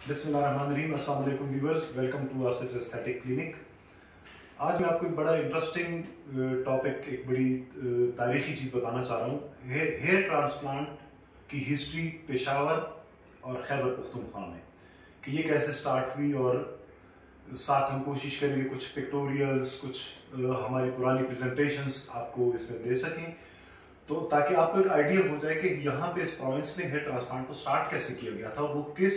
बिस्मिल्लाहिर्रहमानिर्रहीम, अस्सलाम वालेकुम viewers, welcome to Asif aesthetic clinic. आज मैं आपको एक बड़ा इंटरेस्टिंग टॉपिक, एक बड़ी तारीखी चीज़ बताना चाह रहा हूँ। हेयर ट्रांसप्लांट की हिस्ट्री पेशावर और खैबर पख्तूनख्वा में कि ये कैसे स्टार्ट हुई, और साथ हम कोशिश करेंगे कुछ पिक्टोरियल्स, कुछ हमारी पुरानी प्रेजेंटेशंस आपको इसमें दे सकें, तो ताकि आपको एक आइडिया हो जाए कि यहाँ पे इस प्रोविंस में हेयर ट्रांसप्लांट को स्टार्ट कैसे किया गया था, वो किस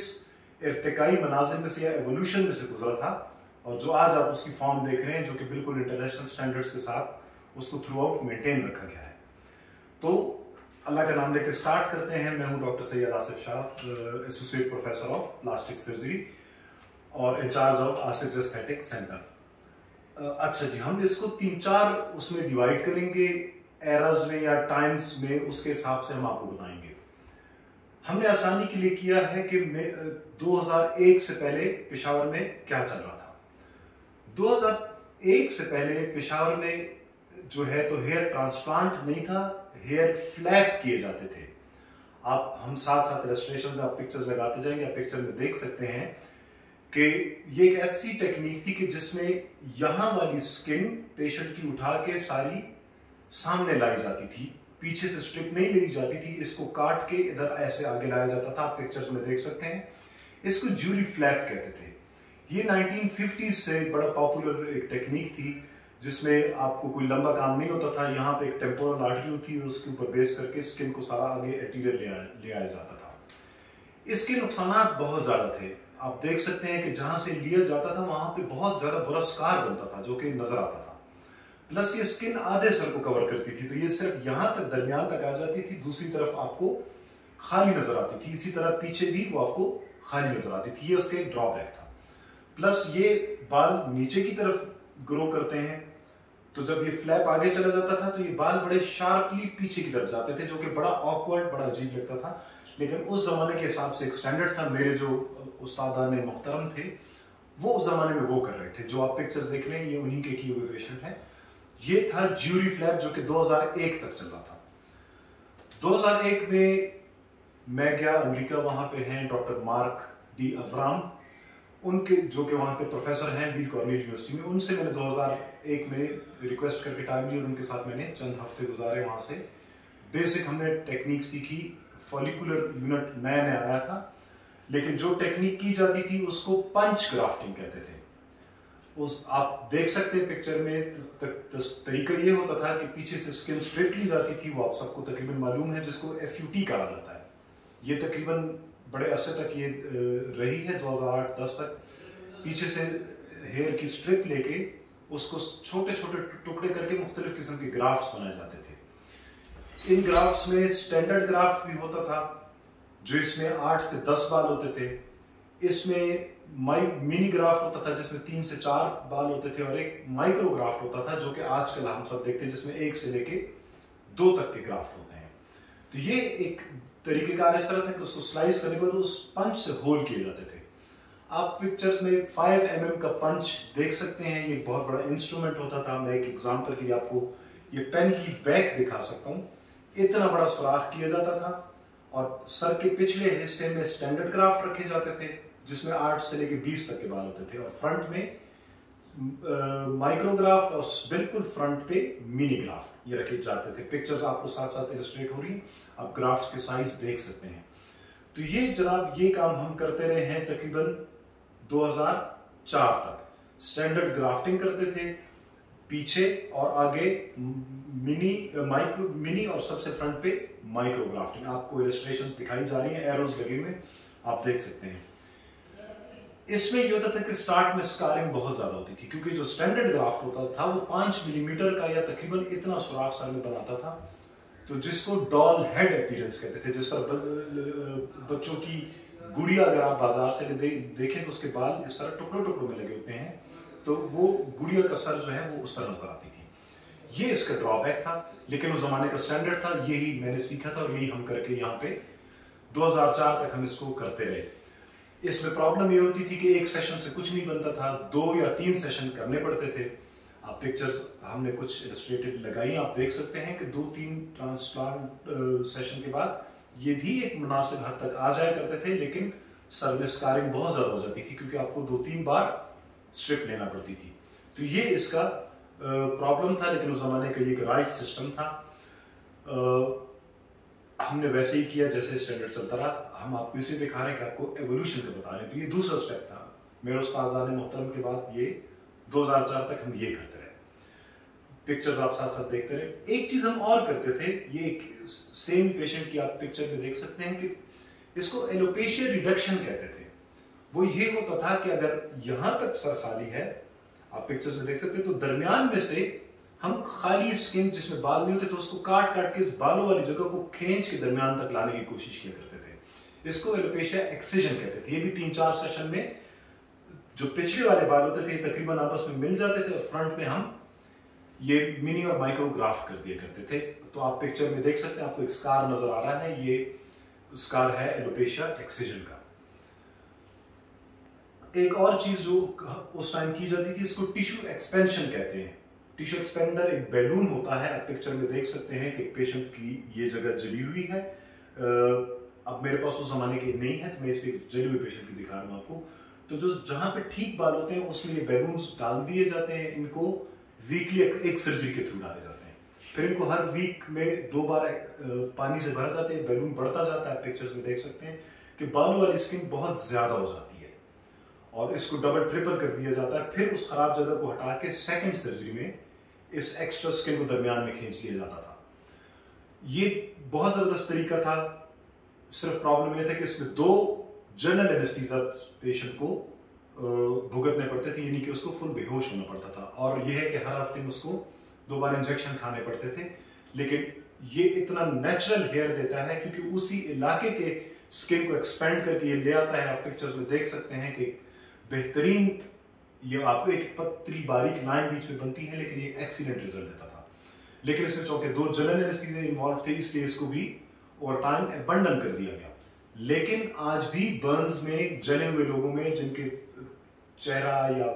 इर्तिकाई मनाजिर में से या एवोल्यूशन में से गुजरा था, और जो आज आप उसकी फॉर्म देख रहे हैं जो कि बिल्कुल इंटरनेशनल स्टैंडर्ड्स के साथ उसको थ्रू आउट मेंटेन रखा गया है। तो अल्लाह का नाम लेकर स्टार्ट करते हैं। मैं हूं doctor Syed Asif Shah, associate professor of plastic surgery और in charge of Asif aesthetic centre. अच्छा जी, हम इसको 3-4 उसमें डिवाइड करेंगे, एराज में या टाइम्स में, उसके हिसाब से हम आपको बताएंगे। हमने आसानी के लिए किया है कि 2001 से पहले पेशावर में क्या चल रहा था। 2001 से पहले पेशावर में जो है तो हेयर ट्रांसप्लांट नहीं था, हेयर फ्लैप किए जाते थे। हम साथ साथ इलस्ट्रेशन में आप पिक्चर्स लगाते जाएंगे, आप पिक्चर में देख सकते हैं कि ये एक ऐसी टेक्निक थी कि जिसमें यहां वाली स्किन पेशेंट की उठा के सारी सामने लाई जाती थी, पीछे से स्ट्रिप नहीं ली जाती थी, इसको काट के इधर ऐसे आगे लाया जाता था। आप पिक्चर्स में देख सकते हैं, इसको ज्यूरी फ्लैप कहते थे। ये 1950s से बड़ा पॉपुलर एक टेक्निक थी, जिसमें आपको कोई लंबा काम नहीं होता था, यहाँ पे एक टेम्पोरल आर्टरी होती है, उसके ऊपर बेस करके स्किन को सारा आगे एटीरियर ले आया जाता था। इसके नुकसान बहुत ज्यादा थे। आप देख सकते हैं कि जहां से लिया जाता था वहां पे बहुत ज्यादा बुरा स्कार बनता था जो कि नजर आता था। प्लस ये स्किन आधे सर को कवर करती थी, तो ये सिर्फ यहां तक दरमियान तक आ जाती थी, दूसरी तरफ आपको खाली नजर आती थी, इसी तरह पीछे भी वो आपको खाली नजर आती थी। ये उसका एक ड्रॉबैक था। प्लस ये बाल नीचे की तरफ ग्रो करते हैं, तो जब ये फ्लैप आगे चला जाता था तो ये बाल बड़े शार्पली पीछे की तरफ जाते थे, जो कि बड़ा ऑकवर्ड, बड़ा अजीब लगता था। लेकिन उस जमाने के हिसाब से एक स्टैंडर्ड था। मेरे जो उस्तादाने मुहतरम थे वो उस जमाने में वो कर रहे थे। जो आप पिक्चर्स देख रहे हैं ये उन्हीं के किए हुए पेशेंट हैं। ये था ज्यूरी फ्लैप, जो कि 2001 तक चल रहा था। 2001 में मैं गया अमेरिका, वहां पे हैं डॉक्टर मार्क डी अवराम, उनके जो कि वहां पे प्रोफेसर हैं वील कॉर्नेल यूनिवर्सिटी में। उनसे मैंने 2001 में रिक्वेस्ट करके टाइम ली और उनके साथ मैंने चंद हफ्ते गुजारे। वहां से बेसिक हमने टेक्निक सीखी। फॉलिकुलर यूनिट नया नया आया था, लेकिन जो टेक्निक की जाती थी उसको पंच ग्राफ्टिंग कहते थे। आप देख सकते हैं पिक्चर में, तरीका ये होता था कि पीछे से स्किन स्ट्रिप ली जाती थी, वो आप सबको तकरीबन मालूम है, जिसको FUT कहा जाता है। ये तकरीबन बड़े अरसे तक ये रही है, 2008-10 तक। पीछे से हेयर की स्ट्रिप लेके उसको छोटे छोटे टुकड़े करके मुख्तलिफ किस्म के ग्राफ्ट्स बनाए जाते थे। इन ग्राफ्ट्स में स्टैंडर्ड ग्राफ्ट भी होता था, जो इसमें 8 से 10 बाल होते थे। इसमें मिनी ग्राफ्ट होता था जिसमें 3 से 4 बाल होते थे, और एक माइक्रोग्राफ्ट होता था जो कि आजकल हम सब देखते हैं, जिसमें 1 से लेके 2 तक के ग्राफ्ट होते हैं। तो ये एक तरीकेकार इस तरह था कि उसको स्लाइस करने के बाद उस पंच से होल किए जाते थे। आप पिक्चर्स में 5 mm का पंच देख सकते हैं। ये बहुत बड़ा इंस्ट्रूमेंट होता था। मैं एक एग्जांपल के लिए आपको ये पेन की बैक दिखा सकता हूँ। इतना बड़ा सुराख किया जाता था, और सर के पिछले हिस्से में स्टैंडर्ड ग्राफ्ट रखे जाते थे, जिसमें 8 से लेके 20 तक के बाल होते थे, और फ्रंट में माइक्रोग्राफ्ट और बिल्कुल फ्रंट पे मिनी ग्राफ्ट ये रखे जाते थे। पिक्चर्स आपको साथ साथ इलस्ट्रेट हो रही हैं, आप ग्राफ्ट्स के साइज देख सकते हैं। तो ये जनाब, ये काम हम करते रहे हैं तकरीबन 2004 तक। स्टैंडर्ड ग्राफ्टिंग करते थे, पीछे और आगे मिनी और सबसे फ्रंट पे माइक्रोग्राफ्टिंग। आपको इलस्ट्रेशंस दिखाई जा रही हैं, एरोज लगे हुए आप देख सकते हैं। इसमें यह होता था कि स्टार्ट में स्कारिंग बहुत ज्यादा होती थी, क्योंकि जो स्टैंडर्ड ग्राफ्ट होता था वो 5 मिलीमीटर का या तकरीबन इतना सुराख सर में बनाता था, तो जिसको डॉल हेड अपीयरेंस कहते थे। जिस पर बच्चों की गुड़िया अगर आप बाजार से देखें तो उसके बाल इस तरह टुकड़ों टुकड़ों में लगे होते हैं, तो वो गुड़िया का सर जो है वो उस तरह नजर आती थी। ये इसका ड्रॉबैक था, लेकिन उस जमाने का स्टैंडर्ड था, यही मैंने सीखा था और यही हम करके यहाँ पे 2004 तक हम इसको करते रहे। इसमें प्रॉब्लम ये होती थी कि एक सेशन से कुछ नहीं बनता था, 2 या 3 सेशन करने पड़ते थे। आप पिक्चर्स हमने कुछ इलस्ट्रेटेड लगाई, आप देख सकते हैं कि 2-3 ट्रांसप्लांट सेशन के बाद ये भी एक मुनासिब हद तक आ जाया करते थे, लेकिन सर में स्कारिंग बहुत ज़्यादा हो जाती थी क्योंकि आपको 2-3 बार स्ट्रिप लेना पड़ती थी। तो ये इसका प्रॉब्लम था, लेकिन उस ज़माने का ये एक राइट सिस्टम था। हमने वैसे ही किया जैसे स्टैंडर्ड चलता रहा। हम आपको इसे दिखा रहे हैं कि आपको एवोल्यूशन का बता रहे हैं। तो ये दूसरा स्टेप था। मेरे उस्ताद मोहतरम के बाद ये 2004 तक हम ये करते रहे। पिक्चर्स आप साथ साथ देखते रहे। एक चीज हम और करते थे, ये एक सेम पेशेंट की आप पिक्चर में देख सकते हैं कि इसको एलोपेशिया रिडक्शन कहते थे। वो ये होता था कि अगर यहां तक सर खाली है, आप पिक्चर्स में देख सकते हैं, तो दरमियान में से हम खाली स्किन जिसमें बाल नहीं होते तो उसको काट काट के इस बालों वाली जगह को खींच के दरमियान तक लाने की कोशिश किया करते थे। इसको एलोपेशिया एक्सिजन कहते थे। ये भी 3-4 सेशन में जो पिछले वाले बाल होते थे तकरीबन आपस में मिल जाते थे और फ्रंट में हम ये मिनी और माइक्रोग्राफ कर दिया करते थे। तो आप पिक्चर में देख सकते हैं, आपको एक स्कार नजर आ रहा है, ये स्कार है एलोपेशिया एक्सिजन का। एक और चीज जो उस टाइम की जाती थी, इसको टिश्यू एक्सपेंशन कहते हैं। टिश्यू एक्सपेंडर एक बैलून होता है, आप पिक्चर में देख सकते हैं कि पेशेंट की ये जगह जली हुई है। अब मेरे पास उस जमाने की नहीं है तो मैं इसलिए जली हुई पेशेंट की दिखा रहा हूँ आपको। तो जो जहां पे ठीक बाल होते हैं उसमें ये बैलून्स डाल दिए जाते हैं। इनको वीकली एक सर्जरी के थ्रू डाले जाते हैं। फिर इनको हर वीक में 2 बार पानी से भरा जाते हैं, बैलून बढ़ता जाता है। पिक्चर्स में देख सकते हैं कि बालों वाली स्किन बहुत ज्यादा हो जाती है और इसको डबल ट्रिपल कर दिया जाता है। फिर उस खराब जगह को हटा के सेकंड सर्जरी में इस एक्स्ट्रा स्किन को दरमियान में खींच लिया जाता था। ये बहुत जबरदस्त तरीका था। सिर्फ प्रॉब्लम यह था कि इसमें 2 जनरल एनेस्थीसिया पेशेंट को भुगतने पड़ते थे, यानी कि उसको फुल बेहोश होना पड़ता था। और यह है कि हर हफ्ते में उसको 2 बार इंजेक्शन खाने पड़ते थे। लेकिन ये इतना नेचुरल हेयर देता है क्योंकि उसी इलाके के स्किन को एक्सपेंड करके ये ले आता है। आप पिक्चर्स में देख सकते हैं कि बेहतरीन, ये आपको एक पतली बारीक लाइन बीच में बनती है, लेकिन ये एक्सीलेंट रिजल्ट देता था। लेकिन इसमें चूंकि 2 जनरल एनेस्थीसिया इन्वॉल्व थे, इसलिए इसको भी ओवर टाइम अबंडन कर दिया गया। लेकिन आज भी बर्न्स में जले हुए लोगों में जिनके चेहरा या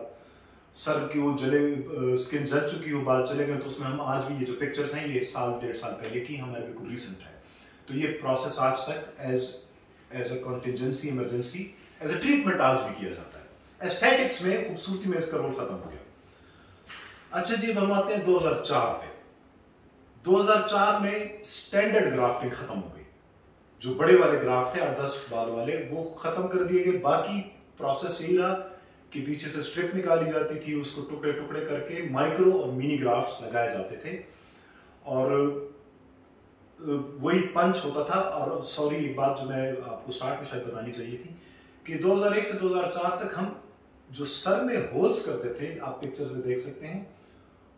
सर की वो जले स्किन जल चुकी हो, बाल चले गए, तो उसमें हम आज भी ये जो पिक्चर्स हैं ये 1-1.5 साल पहले की हमारे बिल्कुल रिसेंट है। तो ये प्रोसेस आज तक as a contingency emergency as a treatment आज भी किया जाता है। एस्थेटिक्स में खूबसूरती में इसका रोल खत्म हो गया। अच्छा जी, अब हम आते हैं 2004 पे। 2004 में स्टैंडर्ड ग्राफ्टिंग खत्म हो गई। जो बड़े वाले ग्राफ्ट थे 8-10 बाल वाले, वो खत्म कर दिए गए। बाकी प्रोसेस यही रहा कि पीछे से स्ट्रिप निकाली जाती थी, उसको टुकड़े टुकड़े करके माइक्रो और मिनी ग्राफ्ट्स लगाए जाते थे और वही पंच होता था। और सॉरी, एक बात जो मैं आपको स्टार्ट में शायद बतानी चाहिए थी कि 2001 से 2004 तक हम जो सर में होल्स करते थे, आप पिक्चर्स में देख सकते हैं,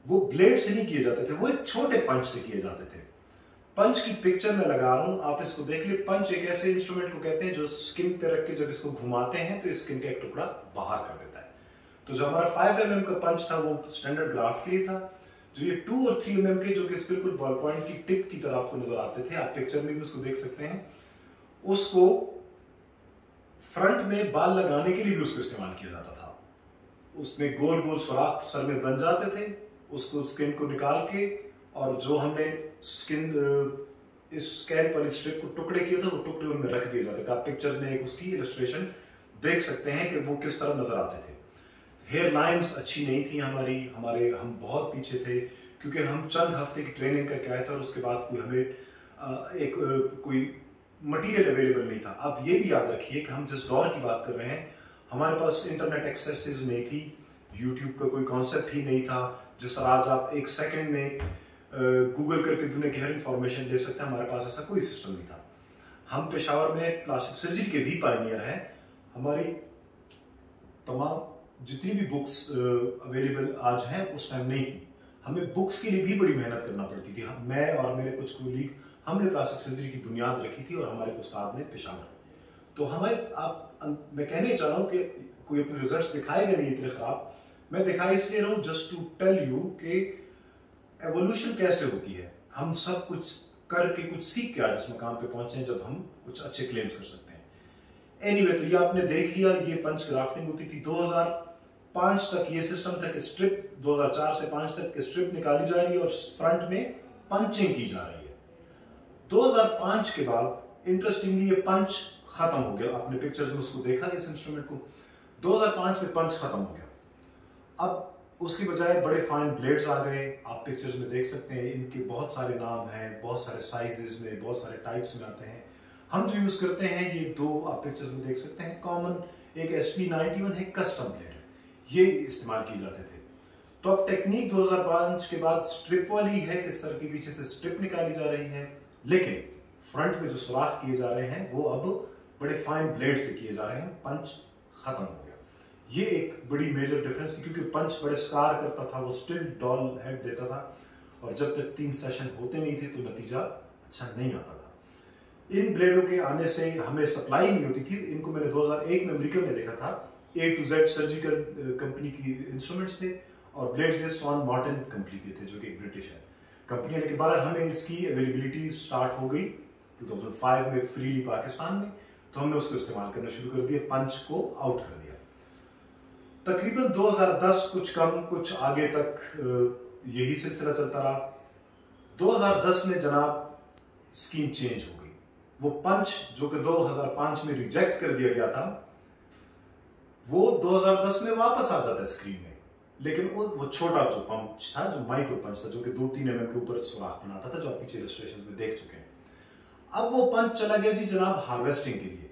वो ब्लेड से नहीं किए जाते थे, वो एक छोटे पंच से किए जाते थे। पंच की पिक्चर में लगा रहा हूं, आप इसको देख लिए। पंच एक ऐसे इंस्ट्रूमेंट को कहते हैं जो स्किन पे रख के जब इसको घुमाते हैं तो स्किन का एक टुकड़ा बाहर कर देता है। तो जो हमारा 5 mm का पंच था वो स्टैंडर्ड ग्राफ्ट के लिए था। जो ये 2 और 3 mm के, जो कि बिल्कुल बॉल पॉइंट की टिप की तरह आपको नजर आते थे, आप पिक्चर में भी उसको देख सकते हैं, उसको फ्रंट में बाल लगाने के लिए भी उसको इस्तेमाल किया जाता था। उसमें गोल गोल सुराख सर में बन जाते थे, उसको स्किन को निकाल के, और जो हमने स्किन इस स्कैल्प वाली स्ट्रिप को टुकड़े किए थे वो टुकड़े उनमें रख दिए जाते थे। आप पिक्चर्स में एक उसकी इलस्ट्रेशन देख सकते हैं कि वो किस तरह नजर आते थे। हेयर लाइंस अच्छी नहीं थी हम बहुत पीछे थे क्योंकि हम चंद हफ्ते की ट्रेनिंग करके आए थे और उसके बाद कोई हमें कोई मटेरियल अवेलेबल नहीं था। आप ये भी याद रखिए कि हम जिस दौर की बात कर रहे हैं, हमारे पास इंटरनेट एक्सेस नहीं थी, यूट्यूब का कोई कॉन्सेप्ट ही नहीं था। जिस तरह आज आप 1 सेकंड में गूगल करके दुनिया की हर इंफॉर्मेशन ले सकते हैं, हमारे पास ऐसा कोई सिस्टम नहीं था। हम पेशावर में प्लास्टिक सर्जरी के भी पायनियर हैं। हमारी तमाम जितनी भी बुक्स अवेलेबल आज हैं उस टाइम नहीं थी। हमें बुक्स के लिए भी बड़ी मेहनत करना पड़ती थी। मैं और मेरे कुछ कोलीग, हमने प्लास्टिक सर्जरी की बुनियाद रखी थी और हमारे उस्ताद ने पेशावर। तो मैं कहने चाह रहा हूँ कि कोई अपने रिजल्ट्स दिखाएगा नहीं इतने खराब, मैं दिखा इसलिए रहा हूँ जस्ट टू टेल यू कि एवोल्यूशन कैसे होती है। हम सब कुछ करके कुछ सीख के आज इस मकाम पे पहुंचे हैं जब हम कुछ अच्छे क्लेम्स कर सकते हैं। एनीवे, तो ये आपने देख लिया, ये पंच ग्राफ्टिंग होती थी। 2005 तक ये सिस्टम था कि स्ट्रिप, 2004 से 5 तक स्ट्रिप निकाली जा रही है और फ्रंट में पंचिंग की जा रही है। 2005 के बाद इंटरेस्टिंगली ये पंच खत्म हो गया। आपने पिक्चर्स में उसको देखा इस इंस्ट्रूमेंट को। 2005 में पंच खत्म हो गया। अब उसकी बजाय बड़े फाइन ब्लेड्स आ गए। आप पिक्चर्स में देख सकते हैं, इनके बहुत सारे नाम हैं, बहुत सारे साइजेस में, बहुत सारे टाइप्स में आते हैं। हम जो यूज करते हैं ये दो आप पिक्चर्स में देख सकते हैं। कॉमन एक SP91 है, कस्टम ब्लेड है, ये इस्तेमाल किए जाते थे। तो अब टेक्निक 2005 के बाद स्ट्रिप वाली है कि सर के पीछे से स्ट्रिप निकाली जा रही है, लेकिन फ्रंट में जो सुराख किए जा रहे हैं वो अब बड़े फाइन ब्लेड से किए जा रहे हैं। पंच खत्म हो गया। ये एक बड़ी मेजर डिफरेंस थी, क्योंकि पंच बड़े स्कार करता था, वो स्टिल डॉल हेड देता था, और जब तक 3 सेशन होते नहीं थे तो नतीजा अच्छा नहीं आता था। इन ब्लेडों के आने से हमें सप्लाई नहीं होती थी। इनको मैंने 2001 में अमेरिका में देखा था। A to Z surgical company की इंस्ट्रूमेंट्स थे, और ब्लेड्स ये स्वान मॉर्टन कंपनी के थे, जो कि ब्रिटिश है कंपनी है। लेकिन बाद हमें इसकी अवेलेबिलिटी स्टार्ट हो गई 2005 में फ्रीली पाकिस्तान में, तो हमने उसको इस्तेमाल करना शुरू कर दिया, पंच को आउट कर दिया। तकरीबन 2010 कुछ कम कुछ आगे तक यही सिलसिला चलता रहा। 2010 में जनाब स्कीम चेंज हो गई। वो पंच जो कि 2005 में रिजेक्ट कर दिया गया था, वो 2010 में वापस आ जाता है स्क्रीन में, लेकिन वो छोटा जो पंच था, जो माइक्रो पंच था, जो कि 2-3 mm के ऊपर सुराख बनाता था, जो आप पीछे इलस्ट्रेशंस में देख चुके हैं। अब वो पंच चला गया जी जनाब हार्वेस्टिंग के लिए।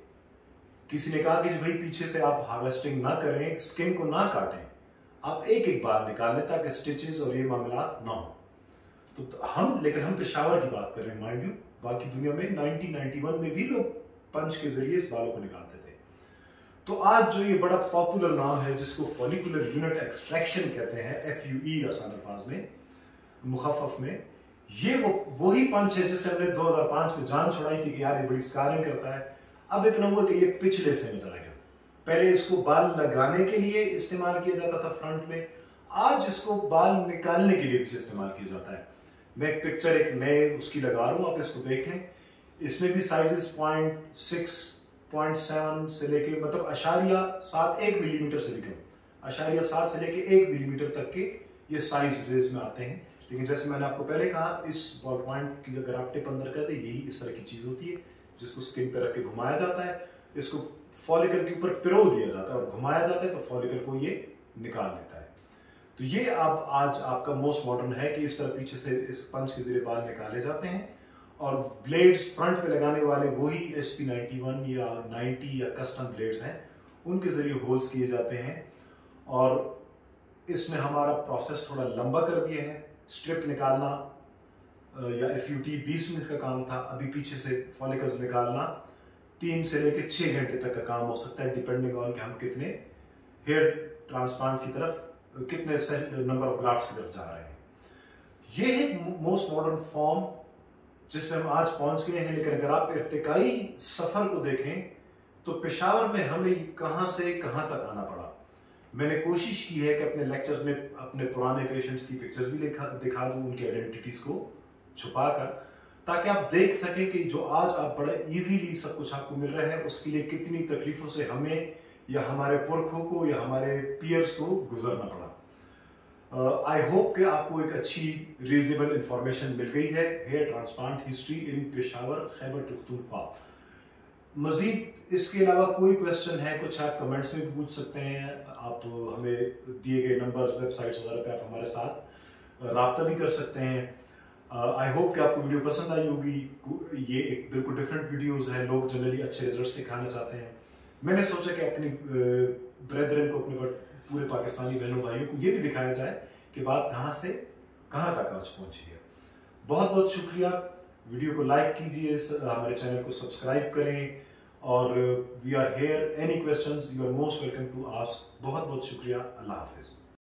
किसी ने कहा कि भाई पीछे से आप हार्वेस्टिंग ना करें, स्किन को ना काटें, आप एक एक बार निकाल लें ताकि स्टिचेस और ये मामला ना हो। लेकिन हम पेशावर की बात कर रहे हैं, माइंड यू। बाकी दुनिया में 1991 में भी लोग पंच के जरिए इस बालों को निकालते थे। तो आज जो ये बड़ा पॉपुलर नाम है, जिसको फॉलिकुलर यूनिट एक्सट्रैक्शन कहते हैं, FUE आसान अल्फाज में, मुखफ़फ़ में, ये वही पंच है जिससे हमने 2005 में जान छुड़ाई थी कि यार ये बड़ी स्कारिंग करता है। अब इतना हुआ कि ये पिछले से में चला गया। पहले इसको बाल लगाने के लिए इस्तेमाल किया जाता था फ्रंट में, आज इसको बाल निकालने के लिए भी इस्तेमाल किया जाता है। मैं एक पिक्चर एक नए उसकी लगा रहा हूँ, आप इसको देख लें। इसमें भी साइजेस 0.6, 0.7 से लेके मतलब 0.71 मिलीमीटर से लेकर 0.7 से लेके 1 मिलीमीटर तक के ये साइज रेंज में आते हैं। लेकिन जैसे मैंने आपको पहले कहा, इस बॉल पॉइंट की अगर आप टिप अंदर करते, यही इस तरह की चीज होती है, जिसको स्किन पे रख के घुमाया जाता है। इसको फॉलिकल के ऊपर पिरो दिया जाता है और घुमाया जाता है, तो फॉलिकल को ये निकाल लेता है। तो ये अब आज आपका मोस्ट मॉडर्न है कि इस तरह पीछे से इस पंच के जरिए बाल निकाले जाते हैं, और ब्लेड्स फ्रंट पे लगाने वाले वही SP91 या 90 या कस्टम ब्लेड्स हैं, उनके जरिए होल्स किए जाते हैं। और इसने हमारा प्रोसेस थोड़ा लंबा कर दिया है। स्ट्रिप निकालना या FUT 20 मिनट का काम था, अभी पीछे से फॉलिकल्स निकालना 3 से लेकर 6 घंटे तक का काम हो सकता है, डिपेंडिंग ऑन कि हम कितने हेयर ट्रांसप्लांट की तरफ, कितने नंबर ऑफ ग्राफ्ट्स की तरफ जा रहे हैं। ये है मोस्ट मॉडर्न फॉर्म जिसमें हम आज पहुंच गए हैं। लेकिन अगर आप इर्तिकाई सफर को देखें तो पेशावर में हमें कहां से कहां तक आना पड़ा। मैंने कोशिश की है कि अपने लेक्चर्स में अपने पुराने पेशेंट्स की पिक्चर्स भी दिखा दूं, उनकी आइडेंटिटीज को छुपाकर, ताकि आप देख सकें कि जो आज आप बड़ा इजीली सब कुछ आपको मिल रहा है, उसके लिए कितनी तकलीफों से हमें या हमारे पुरखों को या हमारे पीयर्स को गुजरना पड़ा। आई होप कि आपको एक अच्छी रीजनेबल इंफॉर्मेशन मिल गई है hair transplant history in Peshawar Khyber Pakhtunkhwa. मजीद इसके अलावा कोई क्वेश्चन है, कुछ आप कमेंट्स में भी पूछ सकते हैं। आप हमें दिए गए नंबर्स, वेबसाइट्स वगैरह पे आप हमारे साथ राब्ता भी कर सकते हैं। आई होप कि आपको वीडियो पसंद आई होगी। ये एक बिल्कुल डिफरेंट वीडियोस है, लोग जनरली अच्छे रिजल्ट सिखाना चाहते हैं। मैंने सोचा कि अपनी ब्रेदरन को, अपने पूरे पाकिस्तानी बहनों भाइयों को ये भी दिखाया जाए कि बात कहाँ से कहाँ तक आज पहुंची है। बहुत बहुत शुक्रिया। वीडियो को लाइक कीजिए, हमारे चैनल को सब्सक्राइब करें, और we are here. Any questions you are most welcome to ask. बहुत बहुत शुक्रिया। अल्लाह हाफिज।